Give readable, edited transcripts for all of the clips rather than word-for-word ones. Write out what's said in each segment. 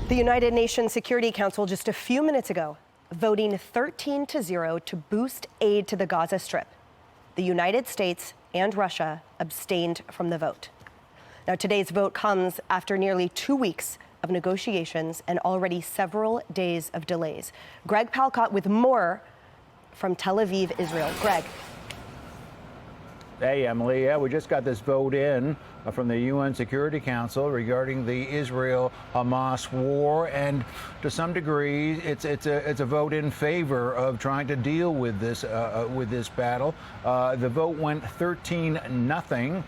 The United Nations Security Council just a few minutes ago voting 13-0 to boost aid to the Gaza Strip. The United States and Russia abstained from the vote. Now, today's vote comes after nearly 2 weeks of negotiations and already several days of delays. Greg Palkot with more from Tel Aviv, Israel. Greg. Hey, Emily. Yeah, we just got this vote in from the UN Security Council regarding the Israel-Hamas war, and to some degree, it's a vote in favor of trying to deal with this battle. The vote went 13-0.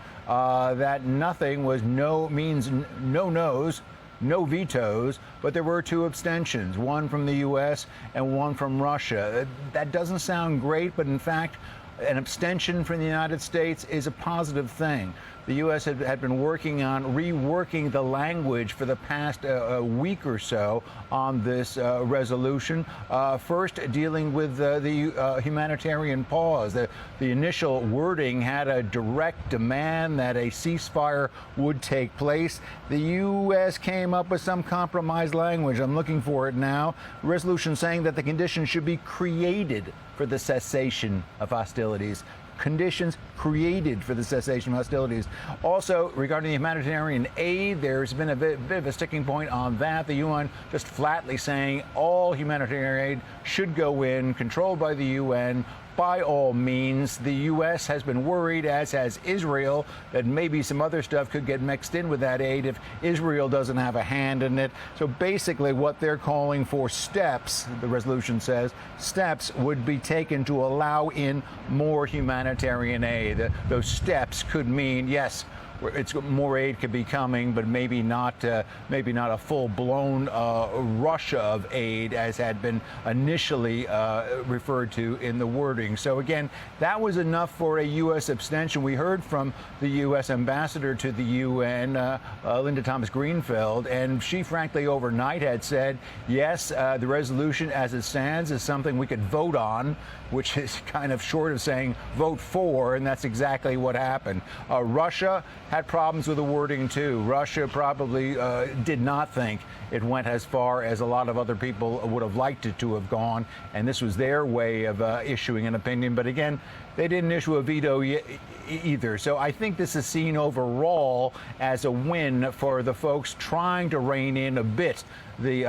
That nothing was means no no's, no vetoes, but there were 2 abstentions, one from the U.S. and one from Russia. That doesn't sound great, but in fact, an abstention from the United States is a positive thing. The U.S. had been working on reworking the language for the past week or so on this resolution. First, dealing with the humanitarian pause. The initial wording had a direct demand that a ceasefire would take place. The U.S. came up with some compromise language. I'm looking for it now. A resolution saying that the conditions should be created for the cessation of hostilities. Conditions created for the cessation of hostilities. Also, regarding the humanitarian aid, there's been a bit of a sticking point on that. The UN just flatly saying all humanitarian aid should go in, controlled by the UN. By all means, the U.S. has been worried, as has Israel, that maybe some other stuff could get mixed in with that aid if Israel doesn't have a hand in it. So basically what they're calling for steps, the resolution says, steps would be taken to allow in more humanitarian aid. Those steps could mean, yes, more aid could be coming, but maybe not a full-blown Russia of aid as had been initially referred to in the wording. So again, that was enough for a U.S. abstention. We heard from the U.S. ambassador to the UN, Linda Thomas-Greenfield, and she frankly overnight had said, yes, the resolution as it stands is something we could vote on, which is kind of short of saying vote for, and that's exactly what happened. Russia had problems with the wording too. Russia probably did not think it went as far as a lot of other people would have liked it to have gone, and this was their way of issuing an opinion. But again, they didn't issue a veto either. So I think this is seen overall as a win for the folks trying to rein in a bit the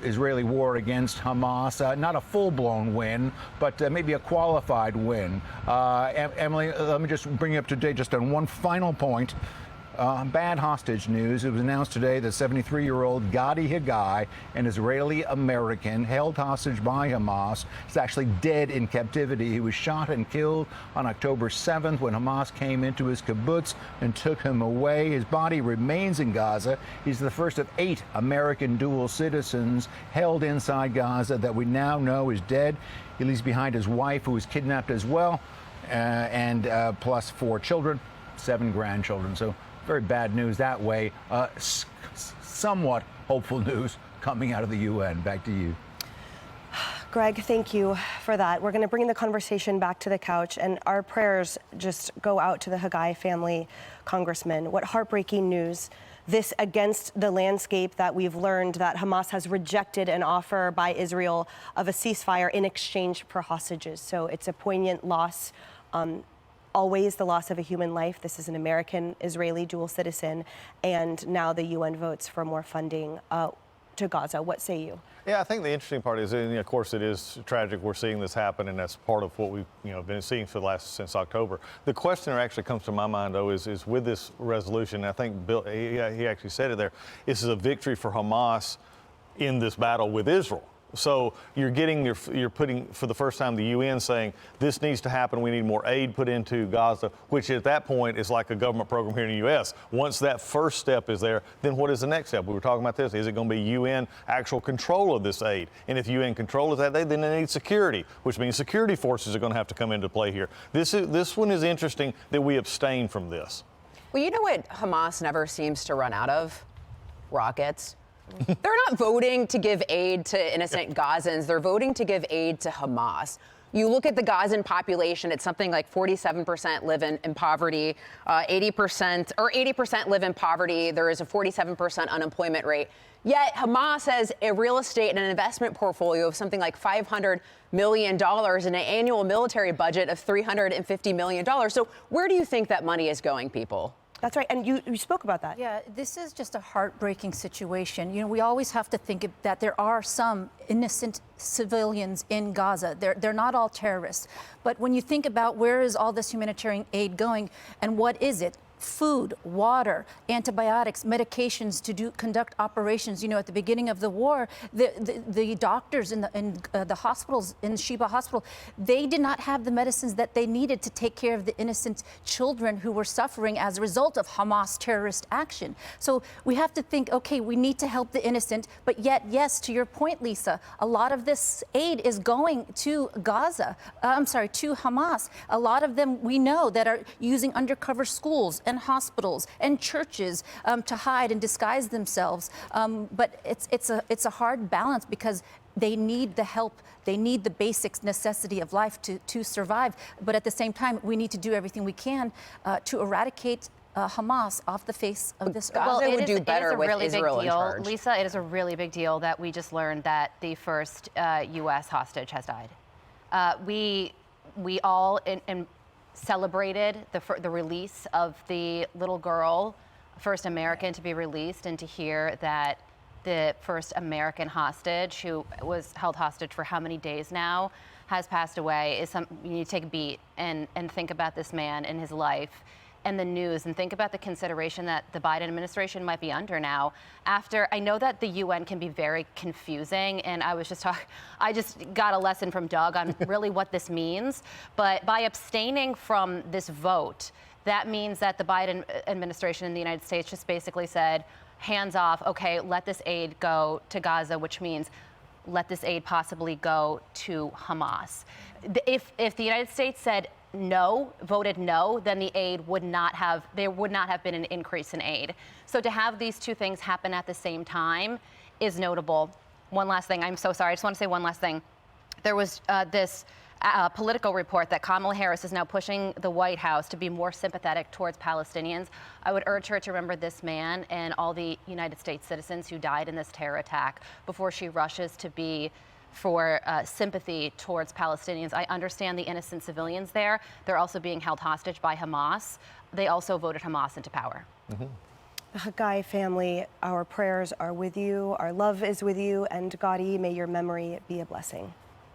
Israeli war against Hamas. Not a full-blown win, but maybe a qualified win. Emily, let me just bring you up to date just on one final point. Bad hostage news. It was announced today that 73-year-old Gadi Haggai, an Israeli-American held hostage by Hamas, is actually dead in captivity. He was shot and killed on October 7th when Hamas came into his kibbutz and took him away. His body remains in Gaza. He's the first of 8 American dual citizens held inside Gaza that we now know is dead. He leaves behind his wife, who was kidnapped as well, and plus 4 children, 7 grandchildren. So very bad news that way. Somewhat hopeful news coming out of the UN. Back to you. Greg, thank you for that. We're going to bring the conversation back to the couch, and our prayers just go out to the Haggai family, Congressman. What heartbreaking news. This against the landscape that we've learned that Hamas has rejected an offer by Israel of a ceasefire in exchange for hostages. So it's a poignant loss. Always the loss of a human life. This is an American-Israeli dual citizen, and now the UN votes for more funding to Gaza. What say you? Yeah, I think the interesting part is, of course, it is tragic we're seeing this happen, and that's part of what we've been seeing since October. The question that actually comes to my mind, though, is with this resolution, I think Bill, he actually said it there, this is a victory for Hamas in this battle with Israel. So you're putting, for the first time, the UN saying this needs to happen. We need more aid put into Gaza, which at that point is like a government program here in the U.S. Once that first step is there, then what is the next step? We were talking about this. Is it going to be UN actual control of this aid? And if UN controls that aid, then they need security, which means security forces are going to have to come into play here. This one is interesting that we abstain from this. Well, you know what Hamas never seems to run out of? Rockets. They're not voting to give aid to innocent Gazans. They're voting to give aid to Hamas. You look at the Gazan population, it's something like 47% live in poverty, 80% live in poverty. There is a 47% unemployment rate. Yet Hamas has a real estate and an investment portfolio of something like $500 million and an annual military budget of $350 million. So where do you think that money is going, people? That's right, and you spoke about that. Yeah, this is just a heartbreaking situation. You know, we always have to think that there are some innocent civilians in Gaza. They're not all terrorists. But when you think about where is all this humanitarian aid going and what is it? Food, water, antibiotics, medications to conduct operations. You know, at the beginning of the war, the doctors in the hospitals, in Sheba Hospital, they did not have the medicines that they needed to take care of the innocent children who were suffering as a result of Hamas terrorist action. So we have to think, okay, we need to help the innocent, but yet, yes, to your point, Lisa, a lot of this aid is going to Gaza. To Hamas. A lot of them we know that are using undercover schools and hospitals and churches to hide and disguise themselves. But it's a hard balance because they need the help. They need the basic necessity of life to survive. But at the same time, we need to do everything we can to eradicate Hamas off the face of this earth. Well, it would do better with really Israel big in deal. charge. Lisa, it is a really big deal that we just learned that the first U.S. hostage has died. We all celebrated the release of the little girl, first American to be released, and to hear that the first American hostage, who was held hostage for how many days now, has passed away. You need to take a beat and think about this man and his life and the news, and think about the consideration that the Biden administration might be under now. After, I know that the UN can be very confusing, and I just got a lesson from Doug on really what this means. But by abstaining from this vote, that means that the Biden administration in the United States just basically said, hands off, okay, let this aid go to Gaza, which means let this aid possibly go to Hamas. If the United States said voted no, then there would not have been an increase in aid. So to have these two things happen at the same time is notable. One last thing, I'm so sorry, I just want to say one last thing. There was this political report that Kamala Harris is now pushing the White House to be more sympathetic towards Palestinians. I would urge her to remember this man and all the United States citizens who died in this terror attack before she rushes to be for sympathy towards Palestinians. I understand the innocent civilians there. They're also being held hostage by Hamas. They also voted Hamas into power. The Hagai family, our prayers are with you, our love is with you, and Gadi, may your memory be a blessing.